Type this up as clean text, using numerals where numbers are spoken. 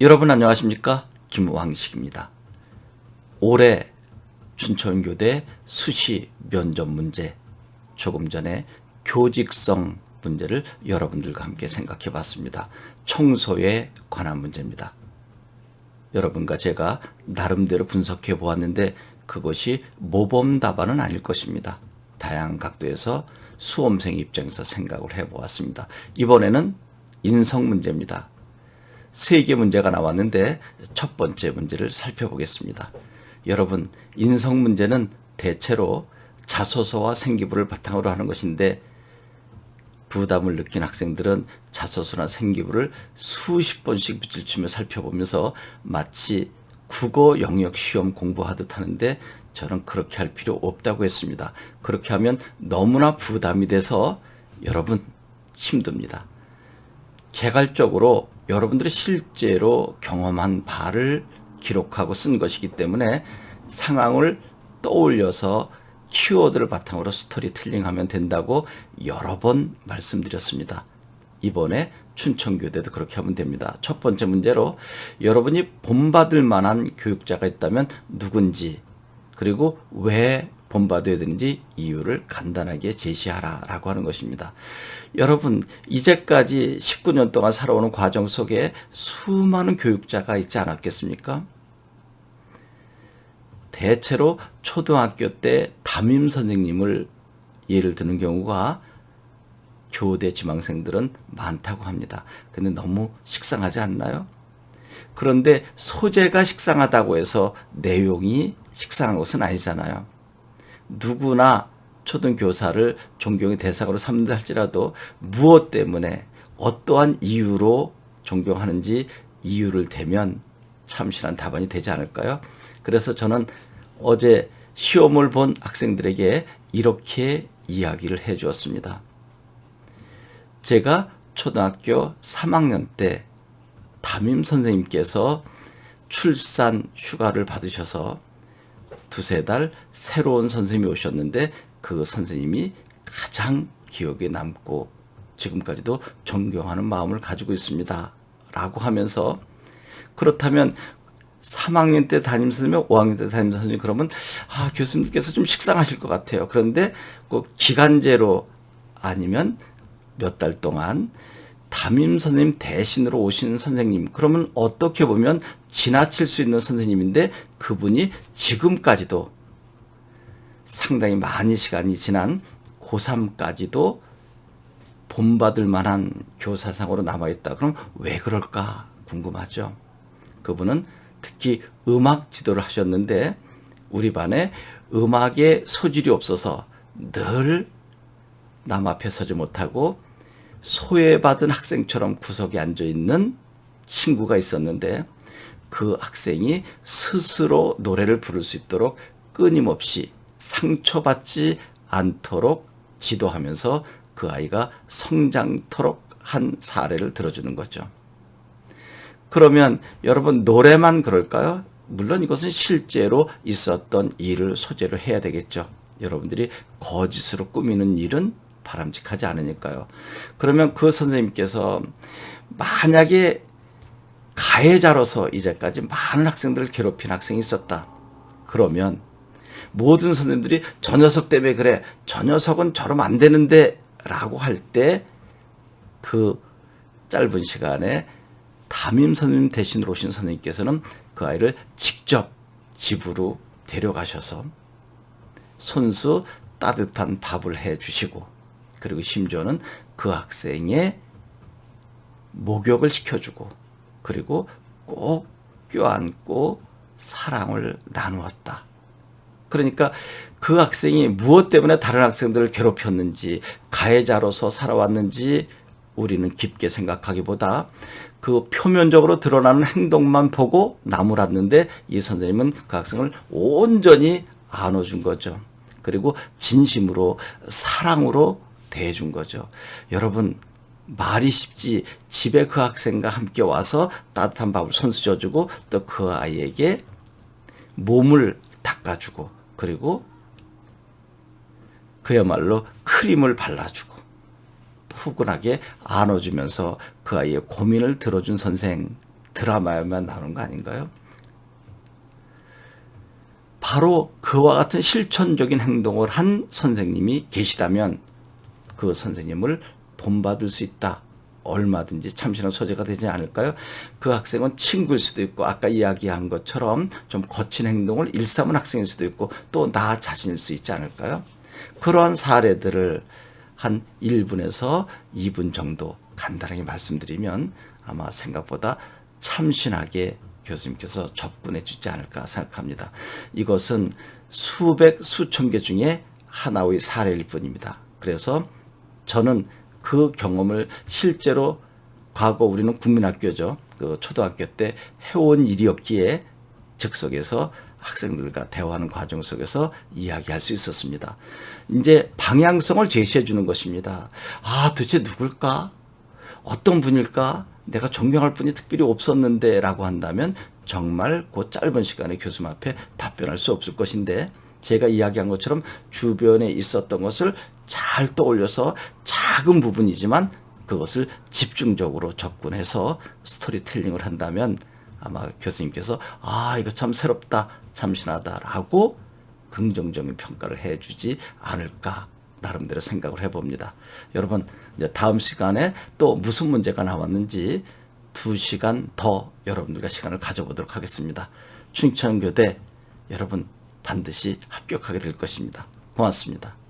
여러분 안녕하십니까? 김왕식입니다. 올해 춘천교대 수시 면접 문제, 조금 전에 교직성 문제를 여러분들과 함께 생각해 봤습니다. 청소에 관한 문제입니다. 여러분과 제가 나름대로 분석해 보았는데 그것이 모범 답안은 아닐 것입니다. 다양한 각도에서 수험생 입장에서 생각을 해 보았습니다. 이번에는 인성 문제입니다. 3개 문제가 나왔는데 첫 번째 문제를 살펴보겠습니다. 여러분, 인성 문제는 대체로 자소서와 생기부를 바탕으로 하는 것인데 부담을 느낀 학생들은 자소서나 생기부를 수십 번씩 밑줄 치며 살펴보면서 마치 국어 영역 시험 공부하듯 하는데 저는 그렇게 할 필요 없다고 했습니다. 그렇게 하면 너무나 부담이 돼서 여러분 힘듭니다. 개괄적으로 여러분들이 실제로 경험한 바를 기록하고 쓴 것이기 때문에 상황을 떠올려서 키워드를 바탕으로 스토리텔링하면 된다고 여러 번 말씀드렸습니다. 이번에 춘천교대도 그렇게 하면 됩니다. 첫 번째 문제로 여러분이 본받을 만한 교육자가 있다면 누군지, 그리고 왜 본받아야 되는지 이유를 간단하게 제시하라 라고 하는 것입니다. 여러분, 이제까지 19년 동안 살아오는 과정 속에 수많은 교육자가 있지 않았겠습니까? 대체로 초등학교 때 담임 선생님을 예를 드는 경우가 교대 지망생들은 많다고 합니다. 근데 너무 식상하지 않나요? 그런데 소재가 식상하다고 해서 내용이 식상한 것은 아니잖아요. 누구나 초등교사를 존경의 대상으로 삼는다 할지라도 무엇 때문에 어떠한 이유로 존경하는지 이유를 대면 참신한 답안이 되지 않을까요? 그래서 저는 어제 시험을 본 학생들에게 이렇게 이야기를 해 주었습니다. 제가 초등학교 3학년 때 담임 선생님께서 출산 휴가를 받으셔서 두세 달 새로운 선생님이 오셨는데 그 선생님이 가장 기억에 남고 지금까지도 존경하는 마음을 가지고 있습니다. 라고 하면서 그렇다면 3학년 때 담임 선생님, 5학년 때 담임 선생님 그러면 교수님께서 좀 식상하실 것 같아요. 그런데 꼭 기간제로 아니면 몇 달 동안 담임 선생님 대신으로 오시는 선생님, 그러면 어떻게 보면 지나칠 수 있는 선생님인데 그분이 지금까지도 상당히 많은 시간이 지난 고3까지도 본받을 만한 교사상으로 남아있다. 그럼 왜 그럴까 궁금하죠. 그분은 특히 음악 지도를 하셨는데 우리 반에 음악에 소질이 없어서 늘 남 앞에 서지 못하고 소외받은 학생처럼 구석에 앉아있는 친구가 있었는데 그 학생이 스스로 노래를 부를 수 있도록 끊임없이 상처받지 않도록 지도하면서 그 아이가 성장토록 한 사례를 들어주는 거죠. 그러면 여러분 노래만 그럴까요? 물론 이것은 실제로 있었던 일을 소재로 해야 되겠죠. 여러분들이 거짓으로 꾸미는 일은 바람직하지 않으니까요. 그러면 그 선생님께서 만약에 가해자로서 이제까지 많은 학생들을 괴롭힌 학생이 있었다. 그러면 모든 선생님들이 저 녀석 때문에 그래, 저 녀석은 저러면 안 되는데 라고 할 때 그 짧은 시간에 담임 선생님 대신으로 오신 선생님께서는 그 아이를 직접 집으로 데려가셔서 손수 따뜻한 밥을 해주시고 그리고 심지어는 그 학생의 목욕을 시켜주고 그리고 꼭 껴안고 사랑을 나누었다. 그러니까 그 학생이 무엇 때문에 다른 학생들을 괴롭혔는지 가해자로서 살아왔는지 우리는 깊게 생각하기보다 그 표면적으로 드러나는 행동만 보고 나무랐는데 이 선생님은 그 학생을 온전히 안아준 거죠. 그리고 진심으로 사랑으로 대해준 거죠. 여러분 말이 쉽지 집에 그 학생과 함께 와서 따뜻한 밥을 손수 져주고 또 그 아이에게 몸을 닦아주고 그리고 그야말로 크림을 발라주고 포근하게 안아주면서 그 아이의 고민을 들어준 선생, 드라마에만 나오는 거 아닌가요? 바로 그와 같은 실천적인 행동을 한 선생님이 계시다면 그 선생님을 본받을 수 있다. 얼마든지 참신한 소재가 되지 않을까요? 그 학생은 친구일 수도 있고 아까 이야기한 것처럼 좀 거친 행동을 일삼은 학생일 수도 있고 또 나 자신일 수 있지 않을까요? 그러한 사례들을 한 1분에서 2분 정도 간단하게 말씀드리면 아마 생각보다 참신하게 교수님께서 접근해 주지 않을까 생각합니다. 이것은 수백, 수천 개 중에 하나의 사례일 뿐입니다. 그래서 저는 그 경험을 실제로 과거 우리는 국민학교죠. 그 초등학교 때 해온 일이었기에 즉석에서 학생들과 대화하는 과정 속에서 이야기할 수 있었습니다. 이제 방향성을 제시해 주는 것입니다. 아, 도대체 누굴까? 어떤 분일까? 내가 존경할 분이 특별히 없었는데 라고 한다면 정말 그 짧은 시간에 교수님 앞에 답변할 수 없을 것인데 제가 이야기한 것처럼 주변에 있었던 것을 잘 떠올려서 작은 부분이지만 그것을 집중적으로 접근해서 스토리텔링을 한다면 아마 교수님께서 아, 이거 참 새롭다, 참신하다라고 긍정적인 평가를 해주지 않을까 나름대로 생각을 해봅니다. 여러분 이제 다음 시간에 또 무슨 문제가 나왔는지 2시간 더 여러분들과 시간을 가져보도록 하겠습니다. 춘천교대 여러분 반드시 합격하게 될 것입니다. 고맙습니다.